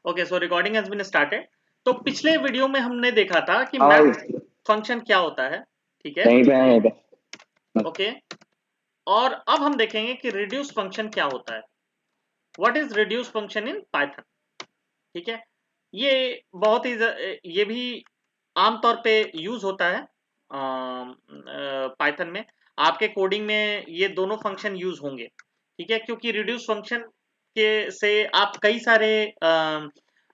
Okay, so recording has been started. तो पिछले video में हमने देखा था कि हाँ मैप भाई, फंक्शन क्या होता है, ठीक है। यहीं पे है, यहीं पे। ओके, और अब हम देखेंगे कि रिड्यूस फंक्शन क्या होता है। What is reduce function in Python, ठीक है। ये बहुत ही ये भी आमतौर पे यूज होता है पाइथन में। आपके कोडिंग में ये दोनों फंक्शन यूज होंगे, ठीक है, क्योंकि रिड्यूस फंक्शन के से आप कई सारे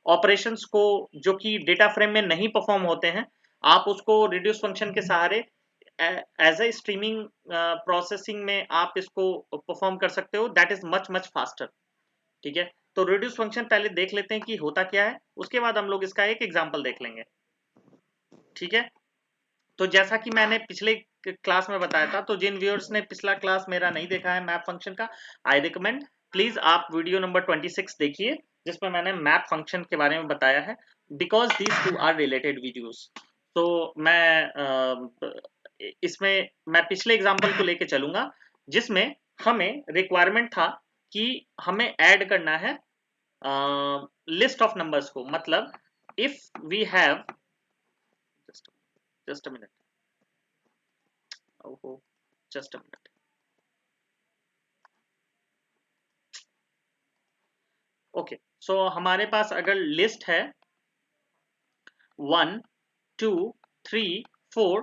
ऑपरेशंस को जो कि डेटा फ्रेम में नहीं परफॉर्म होते हैं, आप उसको रिड्यूस फंक्शन के सहारे एज ए स्ट्रीमिंग प्रोसेसिंग में आप इसको परफॉर्म कर सकते हो। That is much much faster, ठीक है। तो रिड्यूस फंक्शन पहले देख लेते हैं कि होता क्या है, उसके बाद हम लोग इसका एक एग्जांपल देख लेंगे, ठीक है। तो जैसा कि मैंने पिछले क्लास में बताया था, तो जिन व्यूअर्स ने पिछला क्लास मेरा नहीं देखा है मैप फंक्शन का, आई रिकमेंड प्लीज आप वीडियो नंबर 26 देखिए, जिसमें मैंने मैप फंक्शन के बारे में बताया है, because these two are related videos. तो इसमें मैं पिछले एग्जांपल को लेके चलूंगा, जिसमें हमें रिक्वायरमेंट था कि हमें ऐड करना है लिस्ट ऑफ नंबर्स को। मतलब if we have just a minute, ओहो just a minute, okay. So हमारे पास अगर लिस्ट है 1 2 3 4,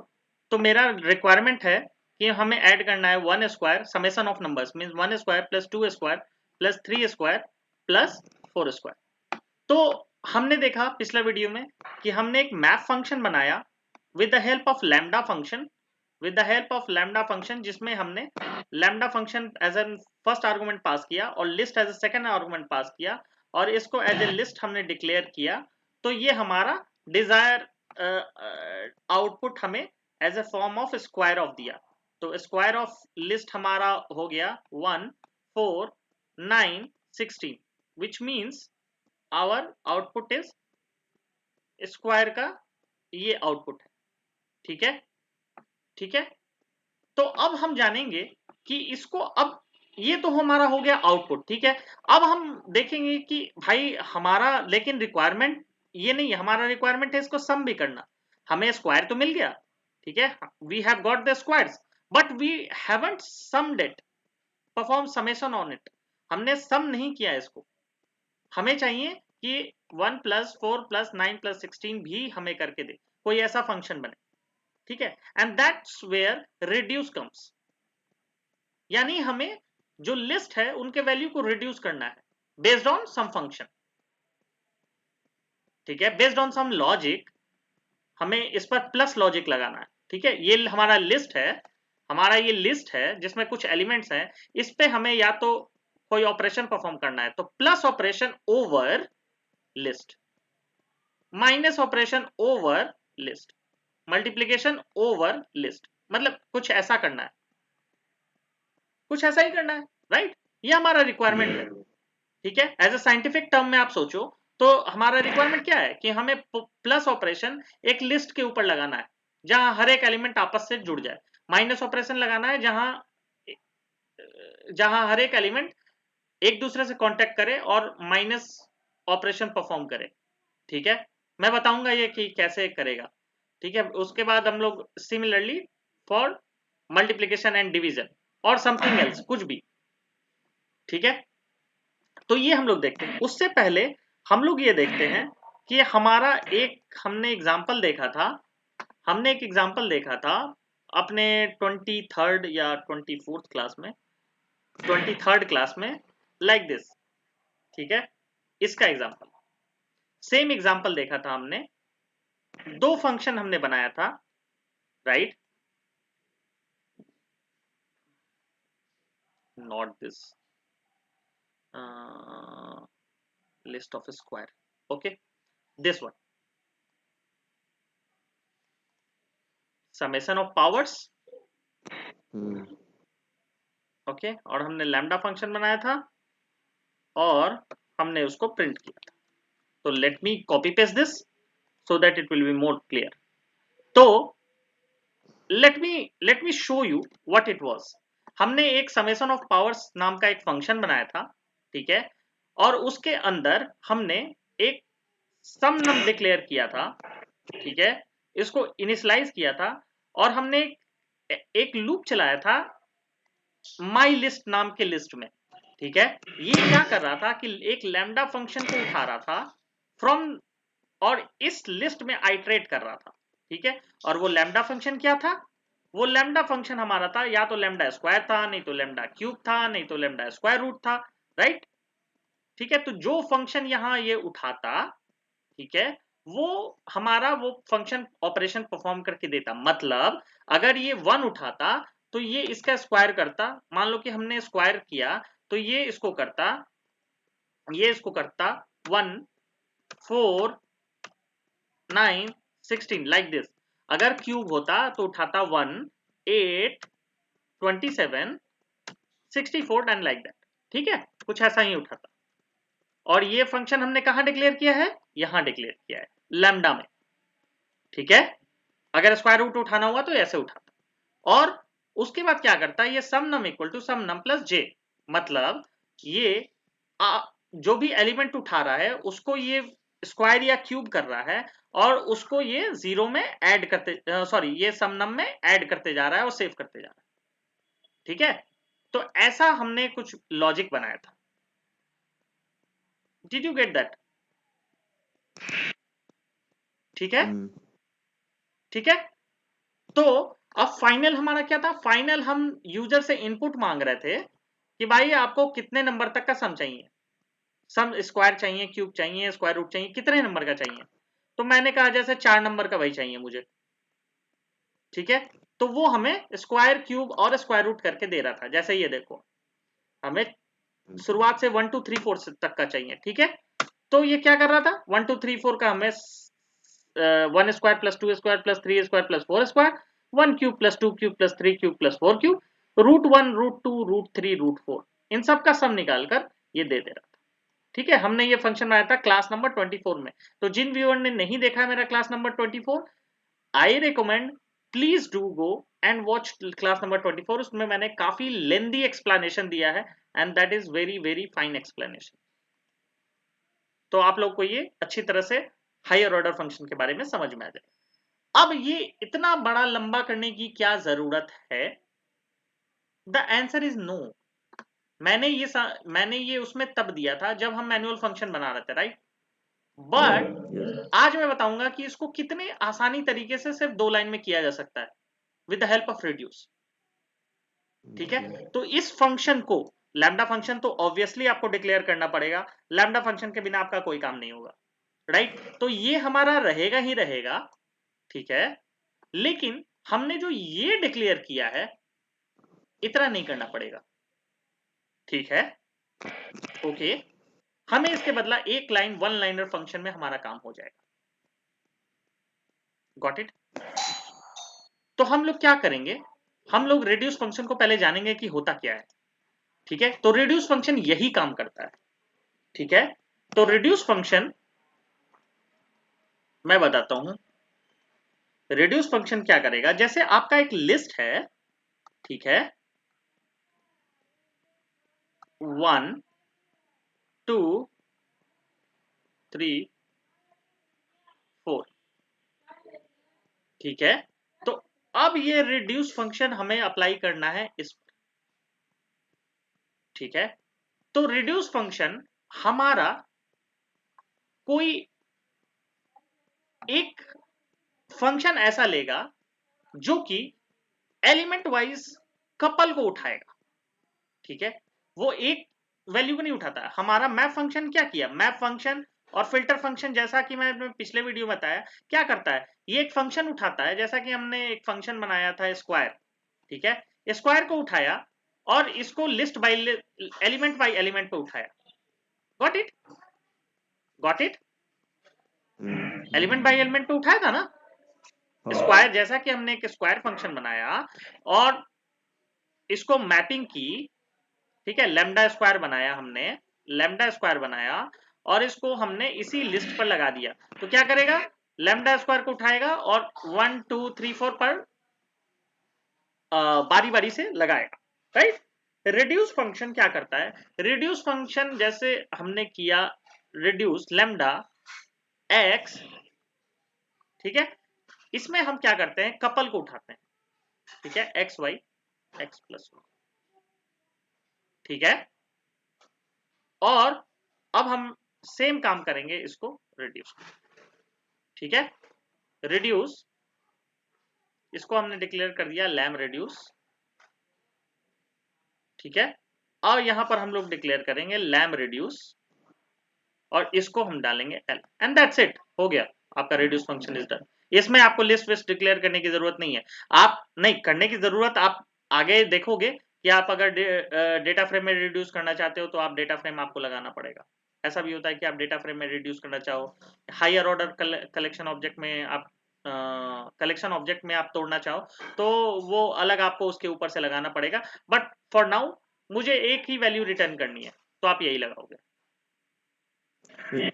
तो मेरा रिक्वायरमेंट है कि हमें ऐड करना है 1 square summation of numbers, means 1 square plus 2 square plus 3 square plus 4 square. तो हमने देखा पिछला वीडियो में कि हमने एक मैप फंक्शन बनाया with the help of lambda function, जिसमें हमने lambda function as an first argument pass किया और list as a second argument pass किया, और इसको एज ए लिस्ट हमने डिक्लेयर किया। तो ये हमारा डिजायर आउटपुट हमें as a form of square of दिया। तो स्क्वायर ऑफ लिस्ट हमारा हो गया 1 4 9 16, which means our output is square का ये आउटपुट है, ठीक है, ठीक है। तो अब हम जानेंगे कि इसको, अब ये तो हमारा हो गया आउटपुट, ठीक है। अब हम देखेंगे कि भाई हमारा लेकिन रिक्वायरमेंट ये नहीं है, हमारा रिक्वायरमेंट है इसको सम भी करना। हमें स्क्वायर तो मिल गया, ठीक है, we have got the squares, but we haven't summed it, perform summation on it. हमने सम नहीं किया इसको। हमें चाहिए कि 1 प्लस 4 प्लस 9 प्लस 16 भी हमें करके दे, कोई ऐसा फंक्शन बने, ठीक है। And that's where reduce comes, यानी हमें जो लिस्ट है उनके वैल्यू को रिड्यूस करना है बेस्ड ऑन सम फंक्शन, ठीक है, बेस्ड ऑन सम लॉजिक। हमें इस पर प्लस लॉजिक लगाना है, ठीक है। ये हमारा लिस्ट है, हमारा ये लिस्ट है जिसमें कुछ एलिमेंट्स हैं। इस पे हमें या तो कोई ऑपरेशन परफॉर्म करना है, तो plus operation over list, minus operation over list, multiplication over list, मतलब कुछ ऐसा करना है, कुछ ऐसा ही करना है, राइट। ये हमारा रिक्वायरमेंट है, ठीक है। एज ए साइंटिफिक टर्म में आप सोचो तो हमारा रिक्वायरमेंट क्या है कि हमें प्लस ऑपरेशन एक लिस्ट के ऊपर लगाना है जहां हर एक एलिमेंट आपस से जुड़ जाए, माइनस ऑपरेशन लगाना है जहां जहां हर एक एलिमेंट एक दूसरे से कांटेक्ट करे और माइनस ऑपरेशन परफॉर्म करे, ठीक है। मैं बताऊंगा ये कि कैसे करेगा, ठीक है। उसके बाद हम लोग similarly for multiplication and division और समथिंग एल्स, कुछ भी, ठीक है। तो ये हम लोग देखते हैं। उससे पहले हम लोग ये देखते हैं कि हमारा एक हमने एग्जाम्पल देखा था, हमने एक एग्जाम्पल देखा था अपने 23rd या 24th क्लास में, 23rd क्लास में, लाइक दिस, ठीक है। इसका एग्जाम्पल, सेम एग्जाम्पल देखा था हमने, दो फंक्शन हमने बनाया था, right, not this list of square, okay, this one, summation of powers, okay, और हमने लैम्डा फंक्शन बनाया था और हमने उसको प्रिंट किया था। तो let me copy paste this so that it will be more clear. तो let me show you what it was. हमने एक समेशन ऑफ पावर्स नाम का एक फंक्शन बनाया था, ठीक है, और उसके अंदर हमने एक सम नम डिक्लेयर किया था, ठीक है, इसको इनिशियलाइज किया था, और हमने एक लूप चलाया था माई लिस्ट नाम के लिस्ट में, ठीक है। ये क्या कर रहा था कि एक लैम्डा फंक्शन को उठा रहा था फ्रॉम, और इस लिस्ट में आइटरेट कर रहा था, ठीक है। और वो लैम्डा फंक्शन क्या था? वो लैम्डा फंक्शन हमारा था या तो लैम्डा स्क्वायर था, नहीं तो लैम्डा क्यूब था, नहीं तो लैम्डा स्क्वायर रूट था, राइट, ठीक है। तो जो फंक्शन यहां ये उठाता, ठीक है, वो हमारा वो फंक्शन ऑपरेशन परफॉर्म करके देता। मतलब अगर ये 1 उठाता तो ये इसका स्क्वायर करता, मान लो कि हमने स्क्वायर किया तो ये इसको करता, ये इसको करता 1 4 9 16 लाइक दिस। अगर क्यूब होता तो उठाता 1 8 27 64 एंड लाइक दैट, ठीक है, कुछ ऐसा ही उठाता। और ये फंक्शन हमने कहां डिक्लेयर किया है? यहां डिक्लेयर किया है लैम्डा में, ठीक है। अगर स्क्वायर रूट उठाना हुआ तो ऐसे उठाता। और उसके बाद क्या करता है, ये sum num equal to sum num plus J, मतलब ये जो भी एलिमेंट उठा रहा है उसको ये स्क्वायर या क्यूब कर रहा है, और उसको ये जीरो में ऐड करते, सॉरी ये सम नम में ऐड करते जा रहा है और सेव करते जा रहा है, ठीक है। तो ऐसा हमने कुछ लॉजिक बनाया था। Did you get that? ठीक है, ठीक है। तो अब फाइनल हमारा क्या था? फाइनल हम यूजर से इनपुट मांग रहे थे कि भाई आपको कितने नंबर तक का सम चाहिए, सम स्क्वायर चाहिए, क्यूब चाहिए, स्क्वायर रूट चाहिए, कितने नंबर का चाहिए? तो मैंने कहा जैसे 4 नंबर का वही चाहिए मुझे, ठीक है। तो वो हमें स्क्वायर, क्यूब और स्क्वायर रूट करके दे रहा था। जैसे ये देखो, हमें शुरुआत से 1 2 3 4 तक का चाहिए, ठीक है। तो ये क्या कर रहा था, 1 2 3 4 का हमें 1 square plus 2 square plus 3 square plus 4 square, 1 cube plus 2 cube plus 3 cube plus 4 cube, root 1 root 2 root 3 root 4, इन सब का सम निकालकर ये दे रहा था, ठीक है। हमने ये फंक्शन बनाया था क्लास नंबर 24 में। तो जिन व्यूअर ने नहीं देखा है मेरा class number 24, I recommend please do go and watch class number 24। उसमें मैंने काफी लेंदी एक्सप्लेनेशन दिया है, and that is very very fine explanation. तो आप लोग को ये अच्छी तरह से हायर ऑर्डर फंक्शन के बारे में समझ में आ जाए। अब ये इतना बड़ा लंबा करने की क्या जरूरत है? The answer is no. मैंने ये उसमें तब दिया था जब हम मैनुअल फंक्शन बना रहे थे, राइट। बट आज मैं बताऊंगा कि इसको कितने आसानी तरीके से सिर्फ 2 लाइन में किया जा सकता है with the help of reduce, ठीक है। तो इस फंक्शन को, लैम्डा फंक्शन तो ऑब्वियसली आपको डिक्लेयर करना पड़ेगा, लैम्डा फंक्शन के बिना आपका कोई काम नहीं होगा, राइट। तो ये हमारा रहेगा ही रहेगा, ठीक है। लेकिन हमने जो ये डिक्लेयर किया है इतना नहीं करना पड़ेगा, ठीक है, ओके। हमें इसके बदला एक लाइन, 1 लाइनर फंक्शन में हमारा काम हो जाएगा। Got it? तो हम लोग क्या करेंगे, हम लोग रेड्यूस फंक्शन को पहले जानेंगे कि होता क्या है, ठीक है। तो रेड्यूस फंक्शन यही काम करता है, ठीक है। तो रेड्यूस फंक्शन मैं बताता हूं। रेड्यूस फंक्शन क्या करेगा, जैसे आपका एक लिस्ट है, ठीक है, 1 2 3 4, ठीक है। तो अब ये रिड्यूस फंक्शन हमें अप्लाई करना है इस पर, ठीक है। तो रिड्यूस फंक्शन हमारा कोई एक फंक्शन ऐसा लेगा जो कि एलिमेंट वाइज कपल को उठाएगा, ठीक है। वो एक वैल्यू को नहीं उठाता। हमारा मैप फंक्शन क्या किया, मैप फंक्शन और फिल्टर फंक्शन, जैसा कि मैं पिछले वीडियो में बताया, क्या करता है, ये एक फंक्शन उठाता है। जैसा कि हमने एक फंक्शन बनाया था स्क्वायर, ठीक है, स्क्वायर को उठाया और इसको लिस्ट बाय एलिमेंट पे उठाया। Got it? Got it? Element by element पे उठाया था ना स्क्वायर। जैसा कि हमने एक स्क्वायर फंक्शन बनाया और इसको मैपिंग की, ठीक है, लैम्डा स्क्वायर बनाया हमने, लैम्डा स्क्वायर बनाया और इसको हमने इसी लिस्ट पर लगा दिया। तो क्या करेगा, लैम्डा स्क्वायर को उठाएगा और 1 2 3 4 पर बारी बारी से लगाएगा, राइट। रिड्यूस फंक्शन क्या करता है, रिड्यूस फंक्शन जैसे हमने किया रिड्यूस लैम्डा एक्स, ठीक है, इसमें हम क्या करते हैं, कपल को उठाते हैं, ठीक है, X Y X plus Y, ठीक है, और अब हम सेम काम करेंगे इसको रिड्यूस, ठीक है, रिड्यूस, इसको हमने डिक्लेयर कर दिया लैम रिड्यूस, ठीक है, और यहां पर हम लोग डिक्लेयर करेंगे लैम रिड्यूस और इसको हम डालेंगे एल, एंड दैट्स इट, हो गया आपका रिड्यूस फंक्शन इज डन। इसमें आपको लिस्ट विस्ट डिक्लेयर करने की जरूरत नहीं है, आप नहीं करने की जरूरत, आप आगे देखोगे कि आप अगर डेटा फ्रेम में रिड्यूस करना चाहते हो तो आप डेटा फ्रेम आपको लगाना पड़ेगा। ऐसा भी होता है कि आप डेटा फ्रेम में रिड्यूस करना चाहो, हायर ऑर्डर कलेक्शन ऑब्जेक्ट में आप कलेक्शन ऑब्जेक्ट में आप तोड़ना चाहो तो वो अलग आपको उसके ऊपर से लगाना पड़ेगा, बट फॉर नाउ मुझे एक ही वैल्यू रिटर्न करनी है तो आप यही लगाओगे।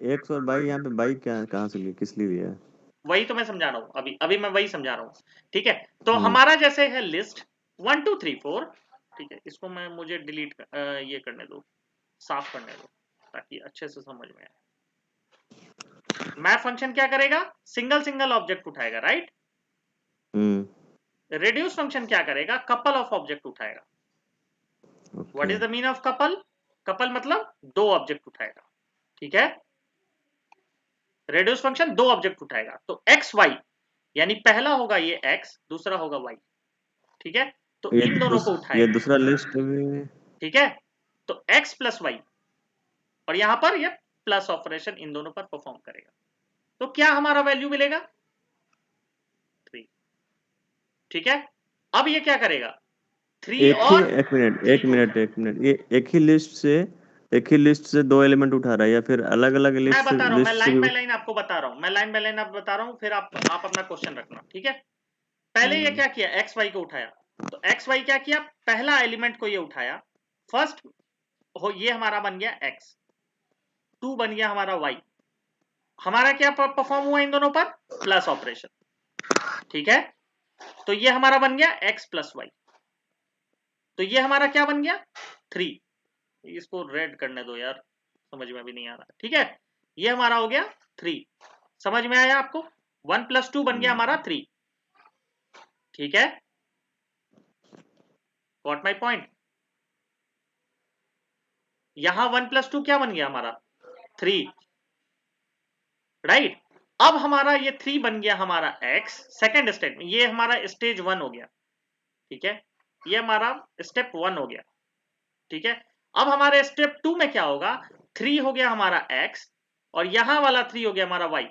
एक्स और बाई, यहाँ पे बाई क्या कहाँ से लिए, किस लिए दिया है? वही तो मैं समझा रहा हूँ, अभी अभी मैं वही समझा रहा हूँ, ठीक है, तो हमारा जैसे है लिस्ट 1 2 3 4, ठीक है, इसको मैं मुझे डिलीट ये करने दो, साफ करने दो ताकि अच्छे से समझ में आए। मैप फंक्शन क्या करेगा, सिंगल सिंगल ऑब्जेक्ट उठाएगा, राइट। रिड्यूस फंक्शन क्या करेगा, कपल ऑफ ऑब्जेक्ट उठाएगा। What is the mean of couple, couple मतलब दो ऑब्जेक्ट उठाएगा, ठीक है, रिड्यूस फंक्शन दो ऑब्जेक्ट उठाएगा, तो एक्स वाई यानी पहला होगा ये एक्स, दूसरा होगा वाई, ठीक है, तो इन दोनों को ये उठाएगा, दूसरा लिस्ट भी, ठीक है, तो एक्स प्लस वाई और यहां पर ये प्लस ऑपरेशन इन दोनों पर परफॉर्म करेगा, तो क्या हमारा वैल्यू मिलेगा 3, ठीक है, अब ये क्या करेगा 3 और एक मिनट 3 एक को मिनट उठाएगा। एक मिनट, ये एक ही लिस्ट से दो एलिमेंट उठा रहा है या फिर अलग अलग मैं लिस्ट से बता रहा हूं, मैं लाइन भी? बाय लाइन आपको बता रहा हूं, मैं लाइन बाय लाइन आपको बता रहा हूं, फिर आप अपना क्वेश्चन रखना, ठीक है। पहले ये क्या किया, एक्स वाई को उठाया, तो एक्स वाई क्या किया, पहला एलिमेंट को ये उठाया, फर्स्ट हो ये हमारा बन गया एक्स, 2 बन गया हमारा वाई, हमारा क्या परफॉर्म हुआ इन दोनों पर, प्लस ऑपरेशन, ठीक है, तो ये हमारा बन गया x प्लस वाई, तो ये हमारा क्या बन गया 3, इसको रेड करने दो यार, समझ में भी नहीं आ रहा, ठीक है, ये हमारा हो गया 3, समझ में आया आपको, 1 प्लस 2 बन गया हमारा 3, ठीक है, गॉट माई पॉइंट, यहां 1 प्लस 2 क्या बन गया हमारा 3, राइट, अब हमारा ये 3 बन गया हमारा x, सेकेंड स्टेप में ये हमारा स्टेज 1 हो गया, ठीक है, ये हमारा स्टेप 1 हो गया, ठीक है, अब हमारे स्टेप 2 में क्या होगा, 3 हो गया हमारा x और यहां वाला 3 हो गया हमारा y,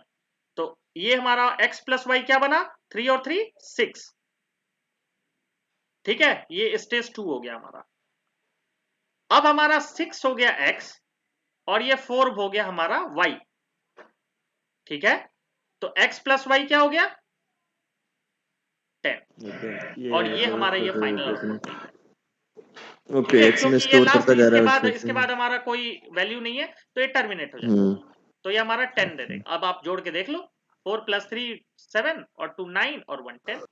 तो ये हमारा x प्लस वाई क्या बना, 3 और 3 6, ठीक है, ये स्टेज 2 हो गया हमारा, अब हमारा 6 हो गया x और ये 4 हो गया हमारा y, ठीक है, तो x प्लस वाई क्या हो गया 10, और ये हमारा ये फाइनल आउटपुट मिल गया, ठीक ओके, है, एक्स में क्योंकि ये स्टोर लास्ट, करता जा रहा है इसके बाद हमारा कोई वैल्यू नहीं है तो ये टर्मिनेट हो जाएगा, तो ये हमारा 10 दे देगा, अब आप जोड़ के देख लो, 4 प्लस 3 7 और 2 9 और 1 10,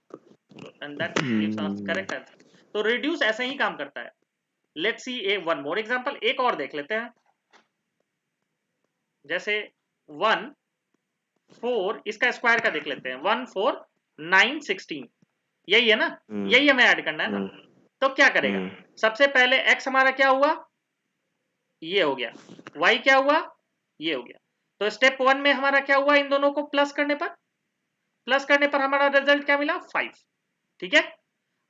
and that gives us correct answer. तो रिड्यूस ऐसे ही काम करता है। Let's see A one more example, एक और देख लेते हैं, जैसे 1 4 इसका स्क्वायर का देख लेते हैं, 1 4 9 16, यही है ना, यही हमें ऐड करना है ना, तो क्या करेगा, सबसे पहले x हमारा क्या हुआ, ये हो गया, y क्या हुआ, ये हो गया, तो स्टेप 1 में हमारा क्या हुआ, इन दोनों को प्लस करने पर हमारा रिजल्ट क्या मिला 5, ठीक है,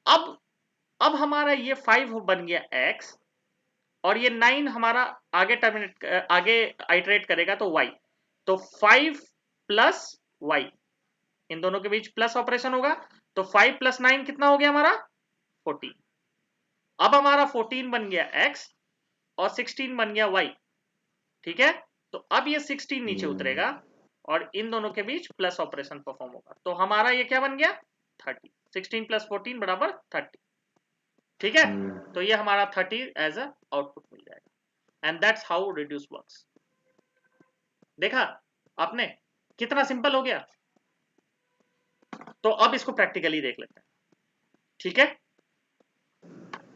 अब हमारा ये 5 बन गया x और ये 9 हमारा आगे टर्मिनेट आगे आइटरेट करेगा तो y, तो 5 प्लस y, इन दोनों के बीच प्लस ऑपरेशन होगा, तो 5 प्लस 9 कितना हो गया हमारा 14, अब हमारा 14 बन गया x और 16 बन गया y, ठीक है, तो अब ये 16 नीचे उतरेगा और इन दोनों के बीच प्लस ऑपरेशन परफॉर्म होगा, तो हमारा ये क्या बन गया 30, 16 प्लस 14 बराबर 30, ठीक है, तो ये हमारा 30 एज अ आउटपुट मिल जाएगा, and that's how reduce works. देखा आपने कितना सिंपल हो गया, तो अब इसको प्रैक्टिकली देख लेते हैं, ठीक है,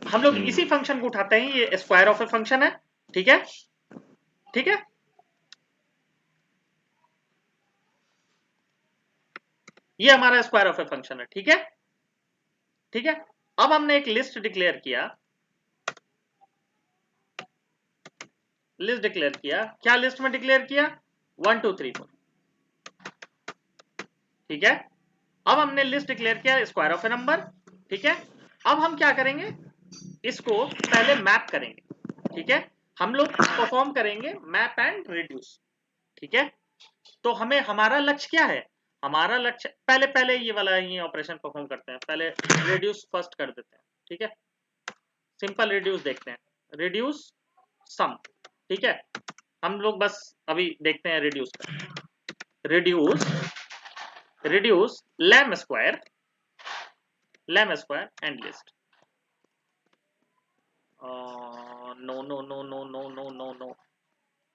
हम लोग इसी फंक्शन को उठाते हैं, ये स्क्वायर ऑफ ए फंक्शन है, ठीक है, ठीक है, ये हमारा स्क्वायर ऑफ ए फंक्शन है, ठीक है, ठीक है। अब हमने एक लिस्ट डिक्लेयर किया, लिस्ट डिक्लेयर किया, क्या लिस्ट में डिक्लेयर किया, 1 2 3 4, ठीक है। अब हमने लिस्ट डिक्लेयर किया स्क्वायर ऑफ ए नंबर, ठीक है। अब हम क्या करेंगे, इसको पहले मैप करेंगे, ठीक है। हम लोग परफॉर्म करेंगे मैप एंड रिड्यूस, ठीक है। तो हमें हमारा लक्ष्य क्या है, हमारा लक्ष्य पहले पहले ये वाला ही ऑपरेशन परफॉर्म करते हैं, पहले रिड्यूस फर्स्ट कर देते हैं, ठीक है। सिंपल रिड्यूस देखते हैं, रिड्यूस सम, ठीक है। हम लोग बस अभी देखते हैं रिड्यूस का, reduce reduce lam square and list, no no no no no no no no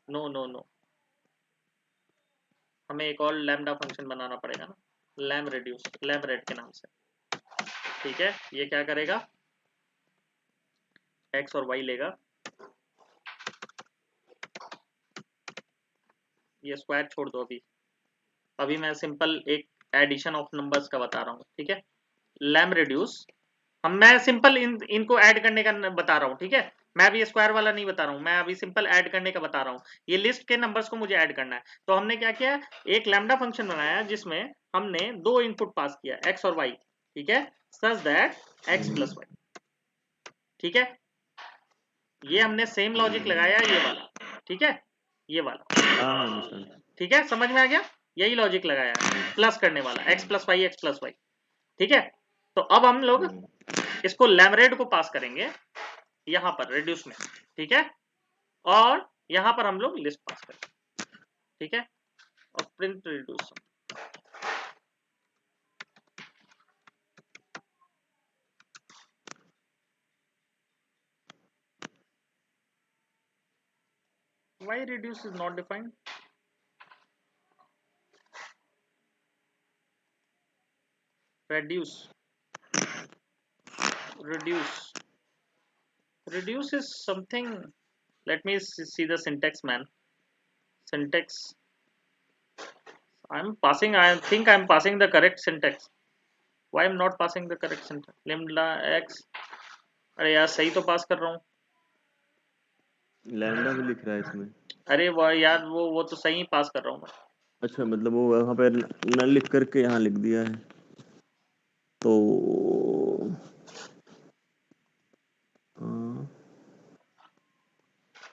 no no no, हमें एक और लैम्डा फंक्शन बनाना पड़ेगा ना, लैम रिड्यूस, लैम रेड के नाम से, ठीक है। ये क्या करेगा, एक्स और वाई लेगा, ये स्क्वायर छोड़ दो, अभी अभी मैं सिंपल एक एडिशन ऑफ नंबर्स का बता रहा हूँ, ठीक है। लैम रिड्यूस, मैं सिंपल इनको ऐड करने का बता रहा हूँ, ठीक है। मैं अभी स्क्वायर वाला नहीं बता रहा हूँ, मैं अभी सिंपल ऐड करने का बता रहा हूँ, ये लिस्ट के नंबर्स को मुझे ऐड करना है। तो हमने क्या किया, एक लैम्डा फंक्शन बनाया जिसमें हमने दो इनपुट पास किया, एक्स और वाई, ठीक है, such that X plus Y, ठीक है। ये हमने सेम लॉजिक लगाया, ये वाला, ठीक है, ये वाला, हाँ, ठीक है, समझ में आ गया, यही लॉजिक लगाया है, प्लस करने वाला, एक्स प्लस वाई, ठीक है। तो अब हम लोग इसको लैमरेड को पास करेंगे यहां पर रिड्यूस में, ठीक है, और यहां पर हम लोग लिस्ट पास करेंगे, ठीक है, और print reduce. Why reduce is not defined? Reduce, reduce, reduce is something. Let me see the syntax, man. Syntax. I'm passing. I think I'm passing the correct syntax. Why I'm not passing the correct syntax? Lambda x. अरे यार सही तो पास कर रहा हूँ। Lambda भी लिख रहा है इसमें। अरे वो यार वो तो सही पास कर रहा हूँ मैं। अच्छा, मतलब वो वहाँ पे न लिख करके यहाँ लिख दिया है, तो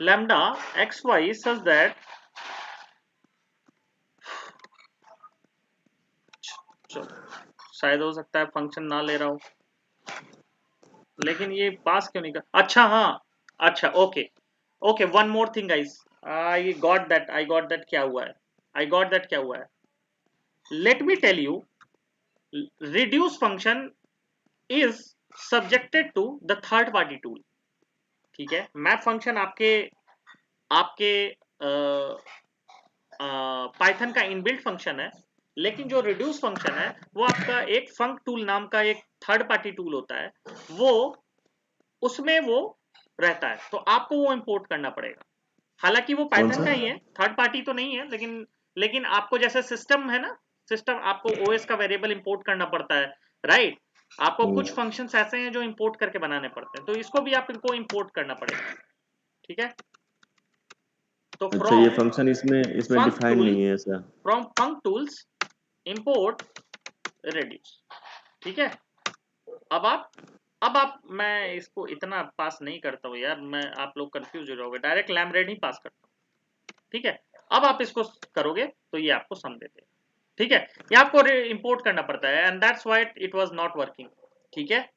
lambda xy such that, चलो शायद हो सकता है फंक्शन ना ले रहा हूँ, लेकिन ये पास क्यों नहीं कर, अच्छा हाँ, अच्छा okay okay, one more thing guys, I got that क्या हुआ है, आई गॉट दैट क्या हुआ है, let me tell you, reduce function is subjected to the third party tool, ठीक है। मैप फंक्शन आपके आपके पाइथन का इनबिल्ट फंक्शन है, लेकिन जो रिड्यूस फंक्शन है वो आपका एक फंक टूल नाम का एक थर्ड पार्टी टूल होता है, वो उसमें वो रहता है, तो आपको वो इंपोर्ट करना पड़ेगा। हालांकि वो कौन पाइथन सा? का ही है, थर्ड पार्टी तो नहीं है, लेकिन आपको जैसे सिस्टम है ना, सिस्टम आपको ओएस का वेरिएबल इंपोर्ट करना पड़ता है, राइट। आपको कुछ फंक्शंस ऐसे हैं जो इंपोर्ट करके बनाने पड़ते हैं, तो इसको भी आप इनको इंपोर्ट करना पड़ेगा, ठीक है। तो अच्छा, ये फ्रॉम फंक्शन इसमें फंक डिफाइन टूल, नहीं है ऐसा। From funk tools import reduce, ठीक है। अब आप मैं इसको इतना पास नहीं करता हूँ यार, मैं आप लोग कंफ्यूज हो जाओगे, डायरेक्ट लैमरेड ही पास करता हूँ, ठीक है। अब आप इसको करोगे तो ये आपको सम देते हैं, ठीक है। ये आपको इंपोर्ट करना पड़ता है, and that's why it was not working, ठीक है,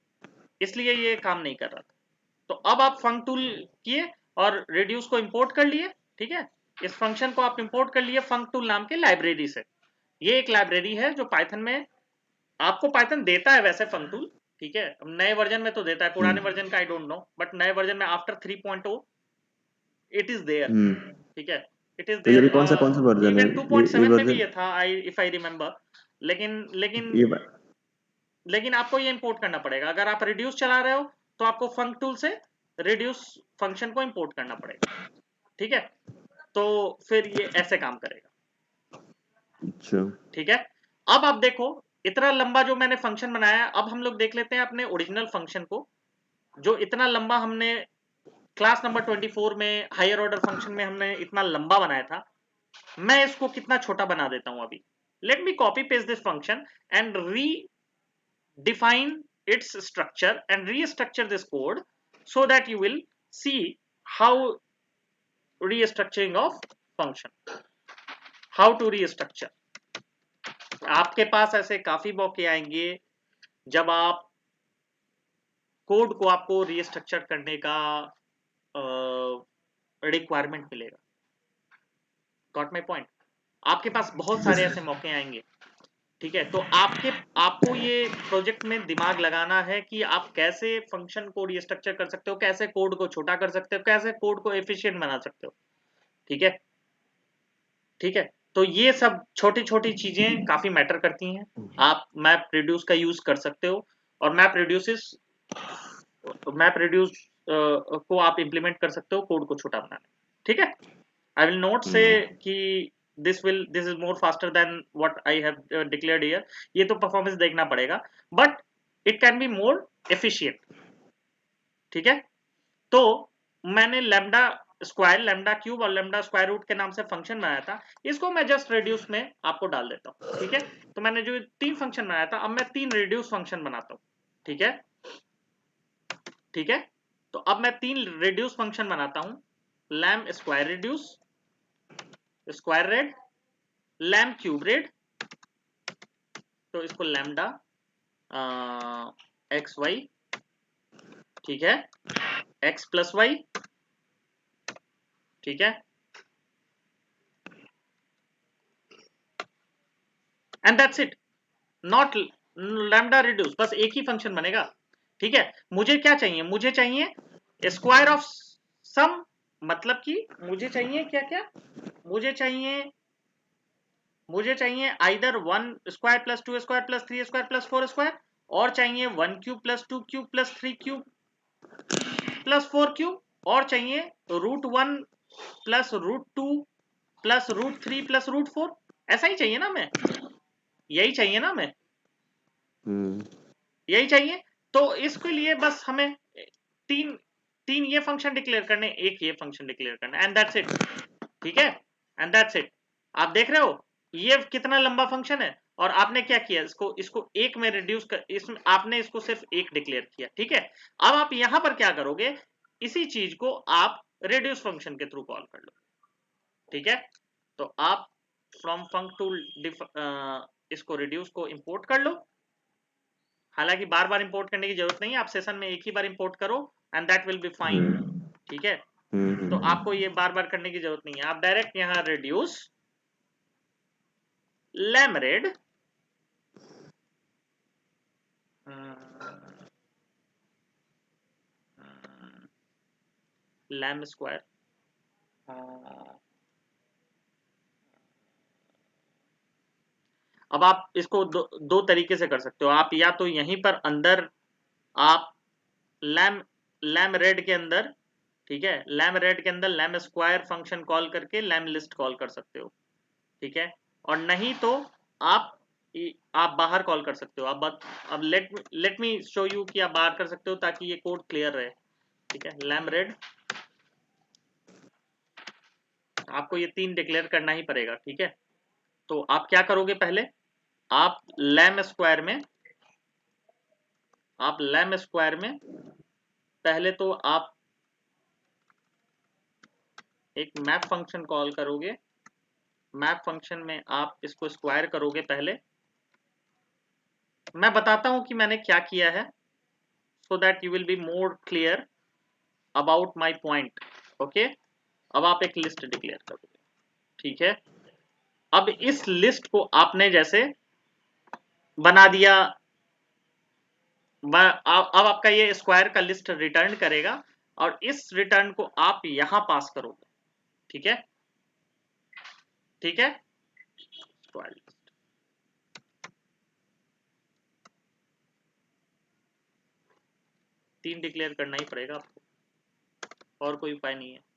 इसलिए ये काम नहीं कर रहा था। तो अब आप फंक टूल किए और रिड्यूस को इंपोर्ट कर लिए, ठीक है। इस फंक्शन को आप इंपोर्ट कर लिए फंक टूल नाम के लाइब्रेरी से। ये एक लाइब्रेरी है जो पाइथन में आपको पाइथन देता है वैसे फंक टूल, ठीक है। नए वर्जन में तो देता है, पुराने वर्जन का आई डोंट नो, बट नए वर्जन में आफ्टर 3.0 इट इज देयर, ठीक है, इट इज तो ये भी देयर। कौन सा वर्जन है? इवन ये 2.7 में भी वर्जन, ये था, आई इफ आई रिमेंबर, लेकिन लेकिन ये लेकिन आपको ये इंपोर्ट करना पड़ेगा। अगर आप रिड्यूस चला रहे हो तो आपको फंक टूल से रिड्यूस फंक्शन को इंपोर्ट करना पड़ेगा, ठीक है। तो फिर ये ऐसे काम करेगा, अच्छा। ठीक है। अब आप देखो इतना लंबा जो मैंने फंक्शन बनाया, अब हम लोग देख लेते हैं अपने ओरिजिनल फंक्शन को, जो इतना लंबा हमने क्लास नंबर 24 में हायर ऑर्डर फंक्शन में हमने इतना लंबा बनाया था, मैं इसको कितना छोटा बना देता हूं अभी। Late me copy paste this function and redefine its structure and restructure this code so that you will see how restructuring of function, how to restructure। आपके पास ऐसे काफी मौके आएंगे जब आप कोड को आपको रीस्ट्रक्चर करने का रिक्वायरमेंट मिलेगा। Got my point? आपके पास बहुत सारे ऐसे मौके आएंगे, ठीक है। तो आपको ये प्रोजेक्ट में दिमाग लगाना है कि आप कैसे फंक्शन को रीस्ट्रक्चर कर सकते हो, कैसे कोड को छोटा कर सकते हो, कैसे कोड को एफिशिएंट बना सकते हो, ठीक है, ठीक है। तो ये सब छोटी छोटी चीजें काफी मैटर करती हैं। आप मैप रिड्यूस का यूज कर सकते हो, और मैप रिड्यूस को आप इंप्लीमेंट कर सकते हो कोड को छोटा बनाने, ठीक है। आई विल नॉट से कि this is more faster than what I have declared here, ये तो परफॉर्मेंस देखना पड़ेगा, but it can be more efficient, ठीक है। तो मैंने लैम्डा स्क्वायर, लैम्डा क्यूब और लैम्डा स्क्वायर रूट के नाम से फंक्शन बनाया था, इसको मैं जस्ट रेड्यूस में आपको डाल देता हूं, ठीक है। तो मैंने जो 3 फंक्शन बनाया था, अब मैं 3 रेड्यूस फंक्शन बनाता हूं, ठीक है, ठीक है। तो अब मैं 3 रेड्यूस फंक्शन बनाता हूं, lam square reduce, square red, lam cube red. तो इसको लैम्डा एक्स वाई, ठीक है, एक्स प्लस वाई, ठीक है, and that's it. Not lambda reduce, बस एक ही फंक्शन बनेगा, ठीक है। मुझे क्या चाहिए, मुझे चाहिए स्क्वायर ऑफ सम, मतलब कि मुझे चाहिए क्या क्या, मुझे चाहिए either 1 square plus 2 square plus 3 square plus 4 square, और चाहिए 1 cube plus 2 cube plus 3 cube plus 4 cube, और चाहिए √1 प्लस √2 प्लस √3 प्लस √4। ऐसा ही चाहिए ना, मैं यही चाहिए ना, मैं यही चाहिए। तो इसके लिए बस हमें तीन तीन ये फंक्शन डिक्लेयर करने, एक ये फंक्शन डिक्लेयर करना, एंड दैट्स इट, ठीक है, एंड दैट्स इट। आप देख रहे हो ये कितना लंबा फंक्शन है, और आपने क्या किया, इसको इसको एक में रिड्यूस कर, इसमें आपने इसको सिर्फ एक डिक्लेयर किया, ठीक है। अब आप यहां पर क्या करोगे, इसी चीज को आप रिड्यूस फंक्शन के थ्रू कॉल कर लो, ठीक है। तो आप फ्रॉम फंक टूल इसको रिड्यूस को इंपोर्ट कर लो। हालांकि बार बार इंपोर्ट करने की जरूरत नहीं है, आप सेशन में एक ही बार इंपोर्ट करो and that will be fine, ठीक है। तो आपको ये बार बार करने की जरूरत नहीं है, आप डायरेक्ट यहां रिड्यूस लैमरेड लैम स्क्वायर, अब आप इसको दो तरीके से कर सकते हो। आप या तो यहीं पर अंदर आप लैम लैम रेड के अंदर, ठीक है, लैम रेड के अंदर लैम स्क्वायर फंक्शन कॉल करके लैम लिस्ट कॉल कर सकते हो, ठीक है। और नहीं तो आप आप बाहर कॉल कर सकते हो। अब लेट मी शो यू कि आप बाहर कर सकते हो ताकि ये कोड क्लियर रहे, ठीक है। लैम रेड, आपको ये 3 डिक्लेयर करना ही पड़ेगा, ठीक है। तो आप क्या करोगे, पहले आप लैम स्क्वायर में पहले तो आप एक मैप फंक्शन कॉल करोगे, मैप फंक्शन में आप इसको स्क्वायर करोगे पहले। मैं बताता हूं कि मैंने क्या किया है, so that you will be more clear about my point, okay। अब आप एक लिस्ट डिक्लेयर करोगे, ठीक है। अब इस लिस्ट को आपने जैसे बना दिया, अब आपका ये स्क्वायर का लिस्ट रिटर्न करेगा, और इस रिटर्न को आप यहां पास करोगे, ठीक है, ठीक है। स्क्वायर लिस्ट, 3 डिक्लेयर करना ही पड़ेगा आपको, और कोई उपाय नहीं है।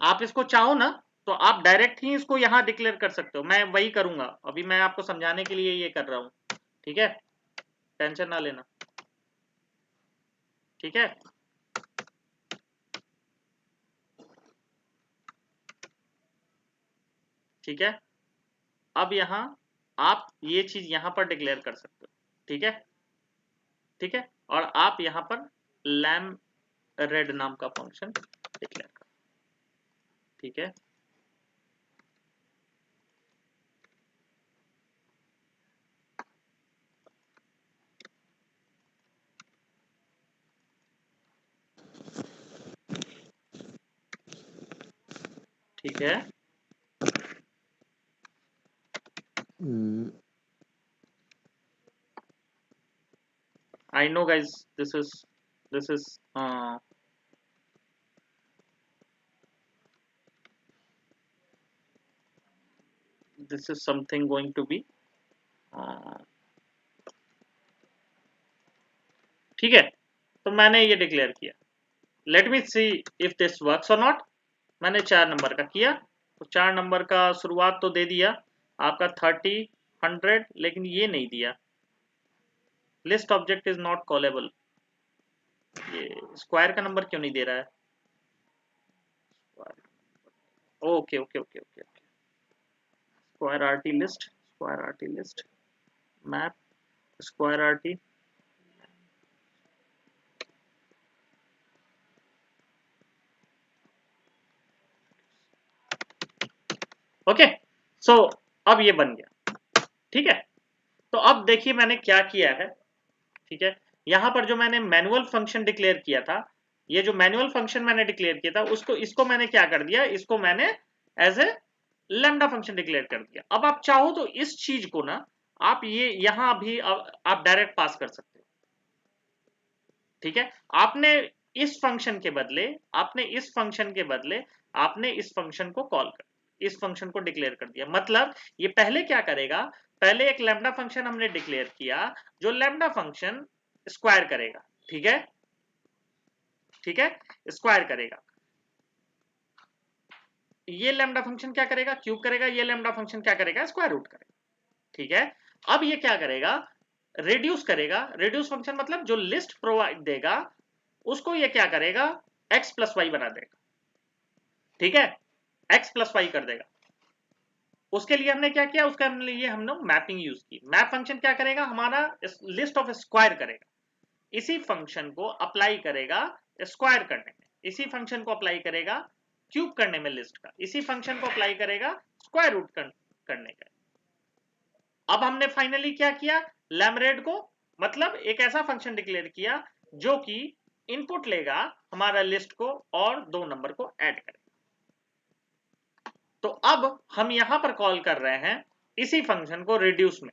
आप इसको चाहो ना तो आप डायरेक्ट ही इसको यहाँ डिक्लेयर कर सकते हो, मैं वही करूंगा, अभी मैं आपको समझाने के लिए ये कर रहा हूँ, ठीक है, टेंशन ना लेना, ठीक है। ठीक है, अब यहाँ आप ये चीज यहाँ पर डिक्लेयर कर सकते हो, ठीक है, ठीक है, और आप यहाँ पर लैम रेड नाम का फंक्शन डिक्लेयर कर, ठीक है। ठीक है, I know guys, this is this is something going to be ठीक है, तो मैंने ये डिक्लेयर किया, let me see if this works और नॉट। मैंने 4 नंबर का किया, तो 4 नंबर का शुरुआत तो दे दिया आपका 30 100, लेकिन ये नहीं दिया, list object is not callable, ये स्क्वायर का नंबर क्यों नहीं दे रहा है? Okay okay okay okay okay, square RT list map square RT, okay, so अब ये बन गया, ठीक है। तो अब देखिए मैंने क्या किया है, ठीक है, यहां पर जो मैंने मैनुअल फंक्शन डिक्लेयर किया था, ये जो मैनुअल फंक्शन मैंने डिक्लेयर किया था उसको, इसको मैंने क्या कर दिया, इसको मैंने as a lambda function declare कर दिया। अब आप चाहो तो इस चीज को ना आप ये यहां भी आप डायरेक्ट पास कर सकते हो, ठीक है। आपने इस फंक्शन के बदले आपने इस फंक्शन को कॉल कर, इस फंक्शन को डिक्लेयर कर दिया, मतलब ये पहले क्या करेगा, पहले एक लैम्डा फंक्शन हमने डिक्लेयर किया, जो लैम्डा फंक्शन स्क्वायर करेगा, ठीक है, ठीक है, स्क्वायर करेगा, ये लैम्डा फंक्शन क्या करेगा, क्यूब करेगा, ये लैम्डा फंक्शन क्या करेगा, स्क्वायर रूट करेगा, ठीक है। अब ये क्या करेगा, रिड्यूस करेगा, रिड्यूस फंक्शन मतलब जो लिस्ट प्रोवाइड देगा उसको ये क्या करेगा, x प्लस वाई बना देगा, ठीक है, x प्लस वाई कर देगा। उसके लिए हमने क्या किया, उसके लिए हमने मैपिंग यूज की, मैप फंक्शन क्या करेगा, हमारा लिस्ट ऑफ स्क्वायर करेगा, इसी फंक्शन को अप्लाई करेगा स्क्वायर करने में, इसी फंक्शन को अप्लाई करेगा क्यूब करने में लिस्ट का, इसी फंक्शन को अप्लाई करेगा स्क्वायर रूट करने का। अब हमने फाइनली क्या किया, लैमरेड को मतलब एक ऐसा फंक्शन डिक्लेयर किया जो कि इनपुट लेगा हमारा लिस्ट को और 2 नंबर को ऐड करेगा। तो अब हम यहां पर कॉल कर रहे हैं इसी फंक्शन को रिड्यूस में,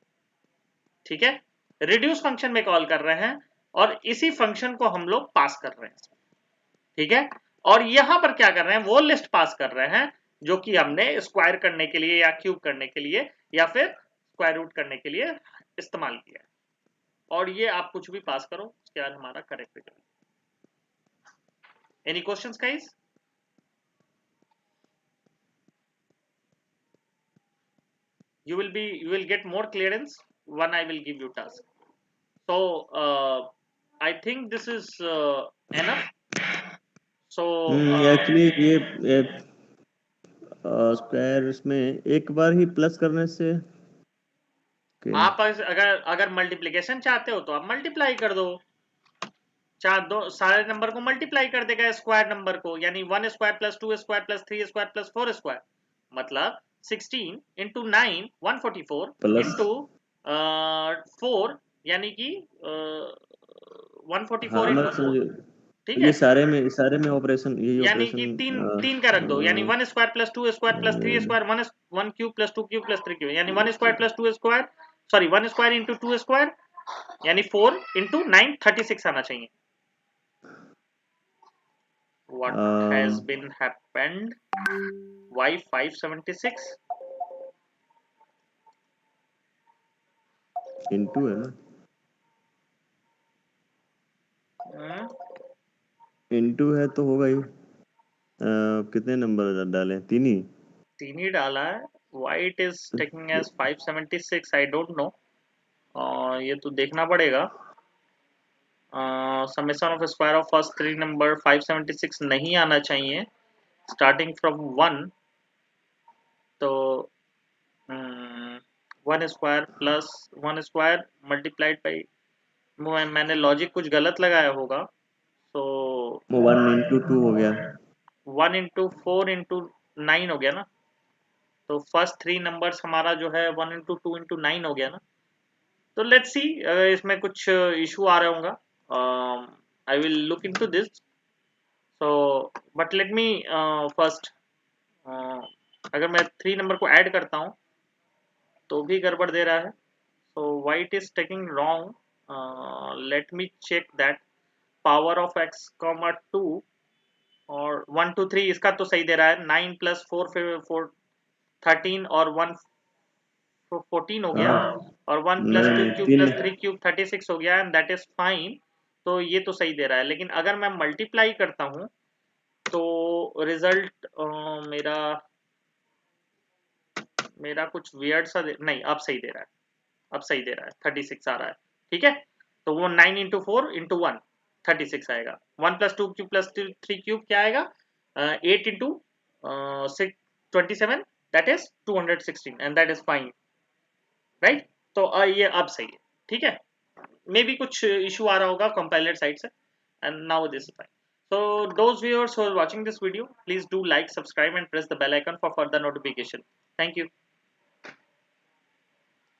ठीक है, रिड्यूस फंक्शन में कॉल कर रहे हैं और इसी फंक्शन को हम लोग पास कर रहे हैं, ठीक है। और यहां पर क्या कर रहे हैं, वो लिस्ट पास कर रहे हैं जो कि हमने स्क्वायर करने के लिए या क्यूब करने के लिए या फिर स्क्वायर रूट करने के लिए इस्तेमाल किया है। और ये आप कुछ भी पास करो, उसके बाद हमारा correct result. Any questions guys? You will get more clearance when I will give you task. So I think this is enough. So actually ये स्क्वायर इसमें एक बार ही प्लस करने से आप अगर मल्टीप्लिकेशन चाहते हो तो आप मल्टीप्लाई कर दो, चार दो सारे नंबर को मल्टीप्लाई कर देगा स्क्वायर नंबर को, यानी 1 square plus 2 square plus 3 square plus 4 square, मतलब 16 इंटू 9 144 प्लस इंटू 4 यानी कि 144 हाँ मैं इंटू 4, समझ, ठीक ये है, सारे में ऑपरेशन, यही यानी कि ऑपरेशन तीन तीन का रख दो, यानी 1 square plus 2 square plus 3 square 1 cube plus 2 cube plus 3 cube, यानी 1 square plus 2 square, sorry 1 square into 2 square, यानी 4 इंटू 9 36 आना चाहिए। What has been happened? Why 576? Into है ना, इंटू है तो होगा ही। कितने नंबर डाले, 3 ही। 16 ही डाला है, why it is taking as 576 I don't know, ये तो देखना पड़ेगा। Summation of square of first 3 number 576 नहीं आना चाहिए स्टार्टिंग फ्रॉम 1, तो 1 square plus 1 square multiplied by, मैंने लॉजिक कुछ गलत लगाया होगा, तो वो 1 into 2 हो गया। 1 इंटू 4 इंटू 9 हो गया ना, तो फर्स्ट 3 नंबर्स हमारा जो है 1 इंटू 2 इंटू 9 हो गया ना। तो लेट्स सी इसमें कुछ इशू आ रहा होगा, I will look into this. So but let me first, अगर मैं 3 नंबर को ऐड करता हूँ तो भी गड़बड़ दे रहा है, so why it is taking wrong, let me check that power of x comma 2 और 1 2 3 इसका तो सही दे रहा है, 9 प्लस 4 13 और 1 14 हो गया, हाँ और 1 प्लस नहीं 2 नहीं क्यूब तीन। प्लस 3 क्यूब 36 हो गया, एंड दैट इज फाइन। तो ये तो सही दे रहा है, लेकिन अगर मैं मल्टीप्लाई करता हूँ तो रिजल्ट मेरा मेरा कुछ वियर्ड सा नहीं, अब सही दे रहा है, अब सही दे रहा है, 36 आ रहा है, ठीक है। तो वो 9 इंटू 4 इंटू 1 36 आएगा, 1 प्लस 2 क्यूब प्लस 3 क्यूब क्या आएगा, 8 into 27, that is 216 and that is fine, right. तो ये अब सही है, ठीक है। मे बी कुछ इशू आ रहा होगा कंपाइलर साइड से, and now this is fine. So those viewers who are watching this video, please do like, subscribe and press the bell icon for further notification. Thank you.